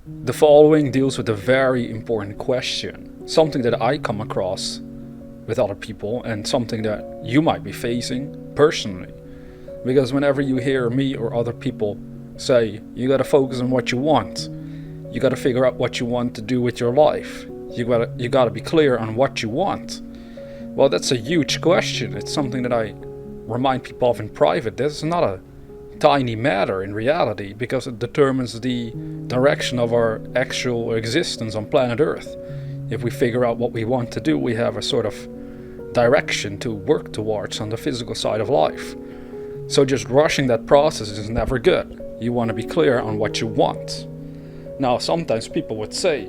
The following deals with a very important question, something that I come across with other people and something that you might be facing personally. Because whenever you hear me or other people say, you gotta focus on what you want, you gotta figure out what you want to do with your life, you gotta be clear on what you want. Well, that's a huge question. It's something that I remind people of in private. This is not a tiny matter in reality because it determines the direction of our actual existence on planet Earth. If we figure out what we want to do, we have a sort of direction to work towards on the physical side of life. So just rushing that process is never good. You want to be clear on what you want. Now, sometimes people would say,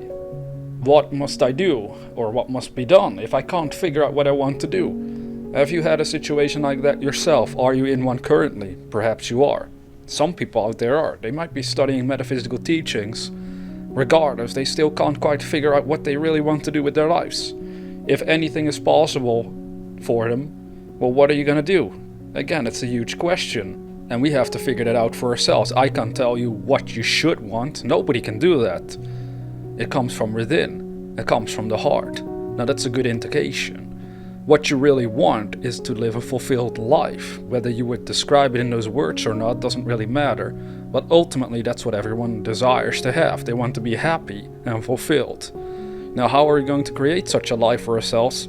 what must I do? Or what must be done if I can't figure out what I want to do? Have you had a situation like that yourself? Are you in one currently? Perhaps you are. Some people out there are. They might be studying metaphysical teachings. Regardless, they still can't quite figure out what they really want to do with their lives. If anything is possible for them, well, what are you going to do? Again, it's a huge question. And we have to figure that out for ourselves. I can't tell you what you should want. Nobody can do that. It comes from within. It comes from the heart. Now that's a good indication. What you really want is to live a fulfilled life. Whether you would describe it in those words or not doesn't really matter. But ultimately that's what everyone desires to have. They want to be happy and fulfilled. Now how are we going to create such a life for ourselves?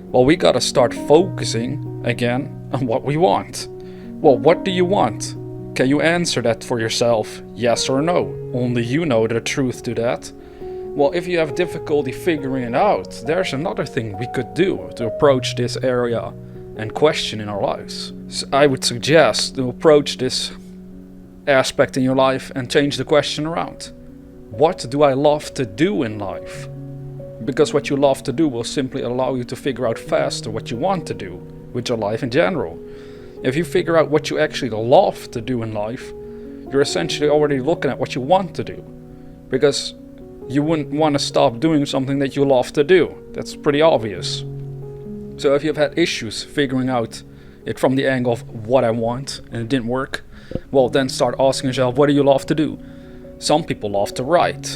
Well, we gotta start focusing again on what we want. Well, what do you want? Can you answer that for yourself? Yes or no? Only you know the truth to that. Well, if you have difficulty figuring it out, there's another thing we could do to approach this area and question in our lives. So I would suggest to approach this aspect in your life and change the question around. What do I love to do in life? Because what you love to do will simply allow you to figure out faster what you want to do with your life in general. If you figure out what you actually love to do in life, you're essentially already looking at what you want to do. Because you wouldn't want to stop doing something that you love to do. That's pretty obvious. So if you've had issues figuring out it from the angle of what I want and it didn't work, well, then start asking yourself, what do you love to do? Some people love to write.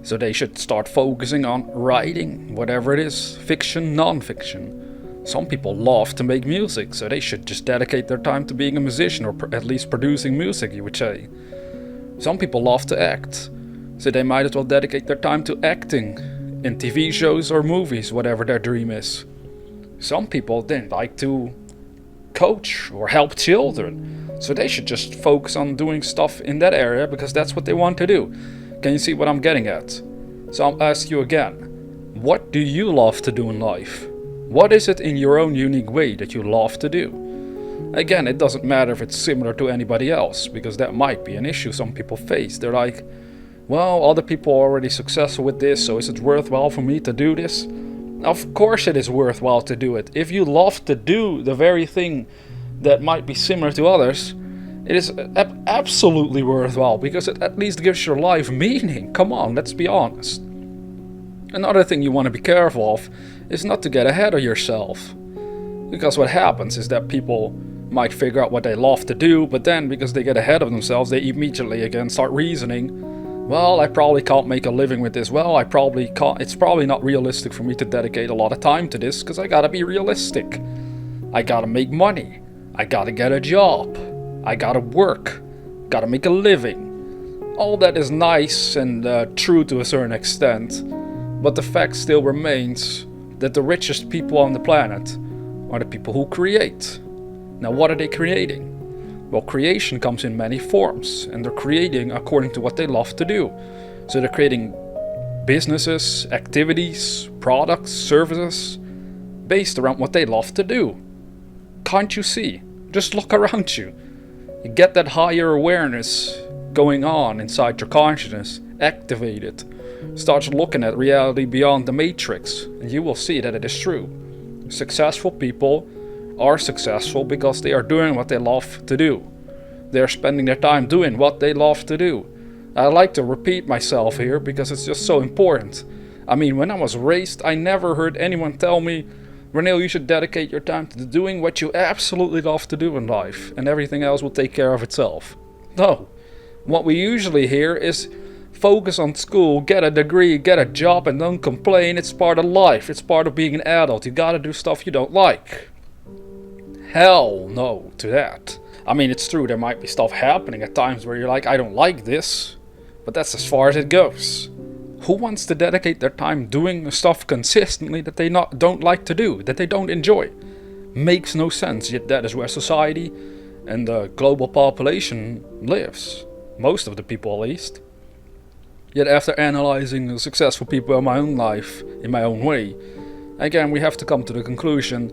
So they should start focusing on writing, whatever it is, fiction, non-fiction. Some people love to make music, so they should just dedicate their time to being a musician or at least producing music, you would say. Some people love to act. So they might as well dedicate their time to acting in TV shows or movies, whatever their dream is. Some people then like to coach or help children. So they should just focus on doing stuff in that area because that's what they want to do. Can you see what I'm getting at? So I'll ask you again. What do you love to do in life? What is it in your own unique way that you love to do? Again, it doesn't matter if it's similar to anybody else because that might be an issue some people face. They're like, well, other people are already successful with this, so is it worthwhile for me to do this? Of course it is worthwhile to do it. If you love to do the very thing that might be similar to others, it is absolutely worthwhile because it at least gives your life meaning. Come on, let's be honest. Another thing you want to be careful of is not to get ahead of yourself. Because what happens is that people might figure out what they love to do, but then because they get ahead of themselves, they immediately again start reasoning, well, I probably can't make a living with this. Well, I probably can't. It's probably not realistic for me to dedicate a lot of time to this because I gotta be realistic. I gotta make money. I gotta get a job. I gotta work. Gotta make a living. All that is nice and true to a certain extent, but the fact still remains that the richest people on the planet are the people who create. Now, what are they creating? Well, creation comes in many forms, and they're creating according to what they love to do. So they're creating businesses, activities, products, services, based around what they love to do. Can't you see? Just look around you. You get that higher awareness going on inside your consciousness, activate it. Start looking at reality beyond the matrix, and you will see that it is true. Successful people are successful because they are doing what they love to do. They are spending their time doing what they love to do. I like to repeat myself here because it's just so important. I mean, when I was raised, I never heard anyone tell me, Ranil, you should dedicate your time to doing what you absolutely love to do in life, and everything else will take care of itself. No. What we usually hear is, Focus on school, get a degree, get a job, and don't complain. It's part of life. It's part of being an adult. You gotta do stuff you don't like. Hell no to that. I mean, it's true, there might be stuff happening at times where you're like, I don't like this, but that's as far as it goes. Who wants to dedicate their time doing stuff consistently that they don't like to do, that they don't enjoy? Makes no sense, yet that is where society and the global population lives. Most of the people, at least. Yet after analyzing the successful people in my own life, in my own way, again we have to come to the conclusion,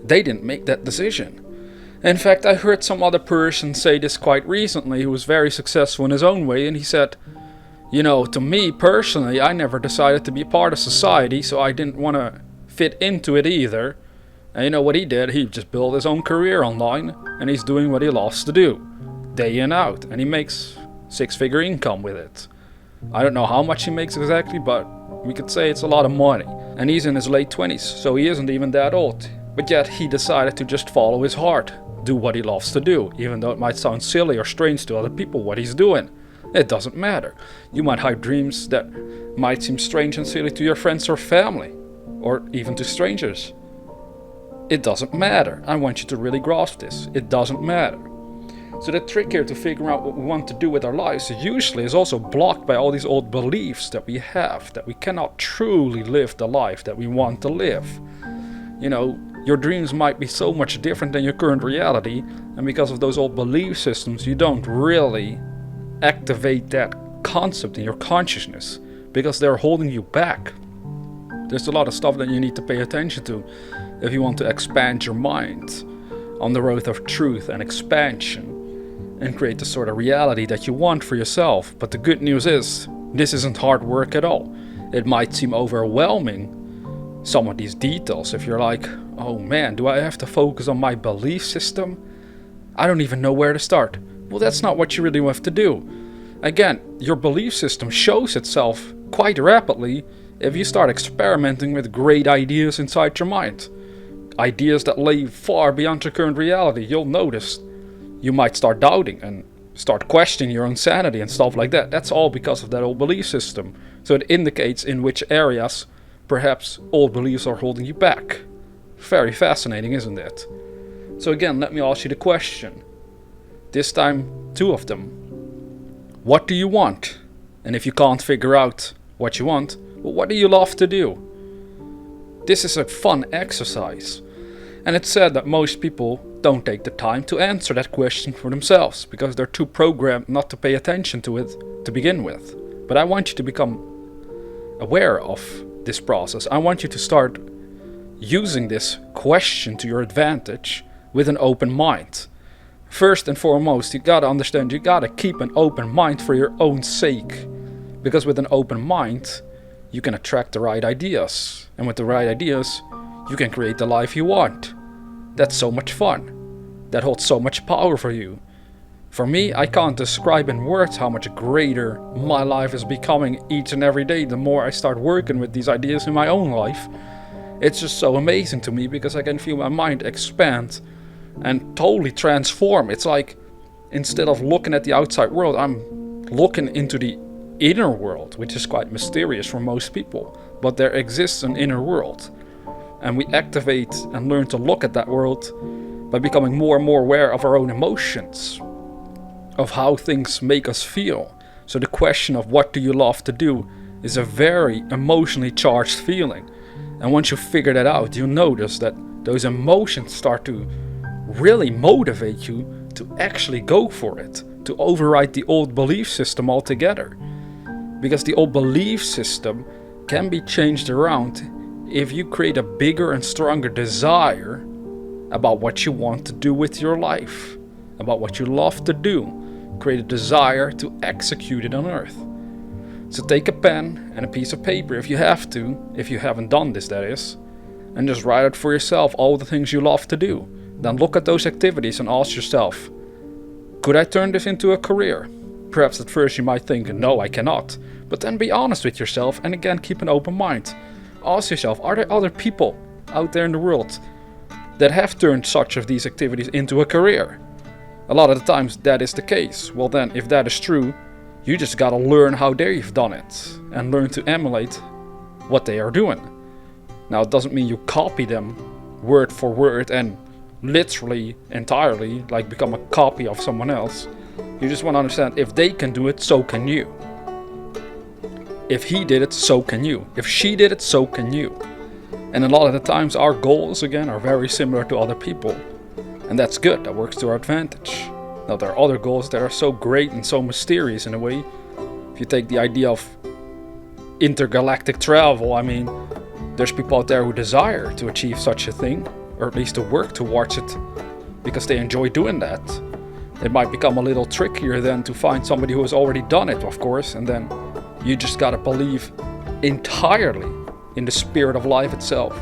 they didn't make that decision. In fact, I heard some other person say this quite recently who was very successful in his own way, and he said, you know, to me personally, I never decided to be part of society, so I didn't want to fit into it either. And you know what he did? He just built his own career online, and he's doing what he loves to do, day in out, and he makes six-figure income with it. I don't know how much he makes exactly, but we could say it's a lot of money. And he's in his late 20s, so he isn't even that old. But yet he decided to just follow his heart, do what he loves to do, even though it might sound silly or strange to other people what he's doing. It doesn't matter. You might have dreams that might seem strange and silly to your friends or family, or even to strangers. It doesn't matter. I want you to really grasp this. It doesn't matter. So the trick here to figure out what we want to do with our lives usually is also blocked by all these old beliefs that we have, that we cannot truly live the life that we want to live. You know, your dreams might be so much different than your current reality, and because of those old belief systems, you don't really activate that concept in your consciousness, because they're holding you back. There's a lot of stuff that you need to pay attention to if you want to expand your mind on the road of truth and expansion, and create the sort of reality that you want for yourself. But the good news is, this isn't hard work at all. It might seem overwhelming, some of these details, if you're like, oh man, do I have to focus on my belief system? I don't even know where to start. Well, that's not what you really have to do. Again, your belief system shows itself quite rapidly if you start experimenting with great ideas inside your mind. Ideas that lay far beyond your current reality. You'll notice you might start doubting and start questioning your own sanity and stuff like that. That's all because of that old belief system. So it indicates in which areas perhaps old beliefs are holding you back. Very fascinating, isn't it? So again, let me ask you the question. This time, two of them. What do you want? And if you can't figure out what you want, well, what do you love to do? This is a fun exercise. And it's said that most people don't take the time to answer that question for themselves because they're too programmed not to pay attention to it to begin with. But I want you to become aware of this process. I want you to start using this question to your advantage with an open mind. First and foremost, you gotta understand, you gotta keep an open mind for your own sake. Because with an open mind, you can attract the right ideas. And with the right ideas, you can create the life you want. That's so much fun. That holds so much power for you. For me, I can't describe in words how much greater my life is becoming each and every day the more I start working with these ideas in my own life. It's just so amazing to me because I can feel my mind expand and totally transform. It's like instead of looking at the outside world, I'm looking into the inner world, which is quite mysterious for most people. But there exists an inner world. And we activate and learn to look at that world by becoming more and more aware of our own emotions, of how things make us feel. So the question of what do you love to do is a very emotionally charged feeling. And once you figure that out, you'll notice that those emotions start to really motivate you to actually go for it, to override the old belief system altogether. Because the old belief system can be changed around if you create a bigger and stronger desire about what you want to do with your life, about what you love to do. Create a desire to execute it on earth. So take a pen and a piece of paper if you have to, if you haven't done this that is, and just write out for yourself all the things you love to do. Then look at those activities and ask yourself, could I turn this into a career? Perhaps at first you might think, no, I cannot. But then be honest with yourself and again keep an open mind. Ask yourself, are there other people out there in the world that have turned such of these activities into a career? A lot of the times that is the case. Well then, if that is true, You just gotta learn how they've done it and learn to emulate what they are doing. Now, it doesn't mean you copy them word for word and literally entirely like become a copy of someone else. You just want to understand, if they can do it, so can you. If he did it, so can you. If she did it, so can you. And a lot of the times our goals, again, are very similar to other people. And that's good, that works to our advantage. Now, there are other goals that are so great and so mysterious in a way. If you take the idea of intergalactic travel, I mean, there's people out there who desire to achieve such a thing, or at least to work towards it, because they enjoy doing that. It might become a little trickier then to find somebody who has already done it, of course, and then you just gotta believe entirely in the spirit of life itself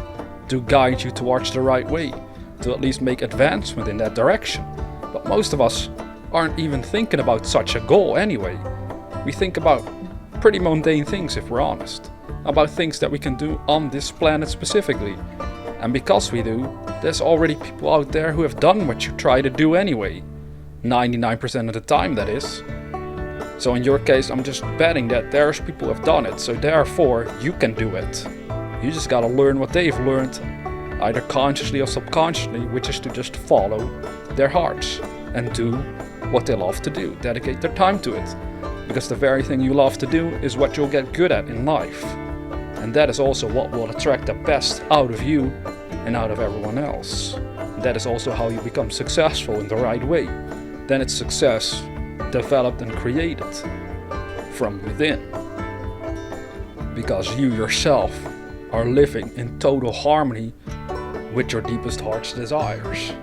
to guide you towards the right way, to at least make advancement in that direction. But most of us aren't even thinking about such a goal anyway. We think about pretty mundane things, if we're honest, about things that we can do on this planet specifically. And because we do, there's already people out there who have done what you try to do anyway. 99% of the time, that is. So in your case, I'm just betting that there's people who have done it, so therefore you can do it. You just gotta learn what they've learned, either consciously or subconsciously, which is to just follow their hearts and do what they love to do, dedicate their time to it. Because the very thing you love to do is what you'll get good at in life. And that is also what will attract the best out of you and out of everyone else. And that is also how you become successful in the right way. Then it's success developed and created from within. Because you yourself are living in total harmony with your deepest heart's desires.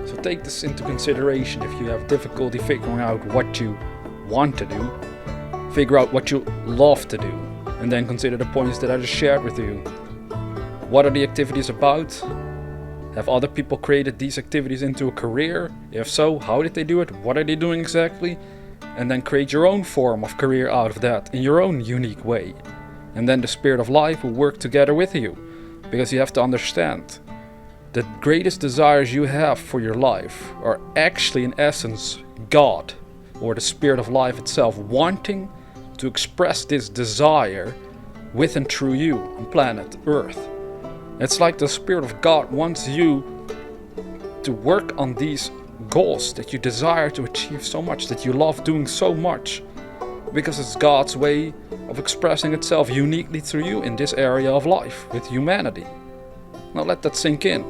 So take this into consideration if you have difficulty figuring out what you want to do. Figure out what you love to do, and then consider the points that I just shared with you. What are the activities about? Have other people created these activities into a career? If so, how did they do it? What are they doing exactly? And then create your own form of career out of that in your own unique way. And then the spirit of life will work together with you. Because you have to understand, the greatest desires you have for your life are actually in essence God, or the spirit of life itself, wanting to express this desire with and through you on planet Earth. It's like the Spirit of God wants you to work on these goals that you desire to achieve so much, that you love doing so much, because it's God's way of expressing itself uniquely through you in this area of life with humanity. Now let that sink in,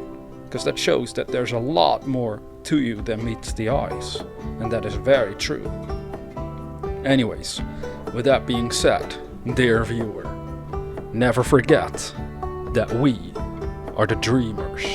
because that shows that there's a lot more to you than meets the eyes, and that is very true. Anyways, with that being said, dear viewer, never forget that we are the dreamers.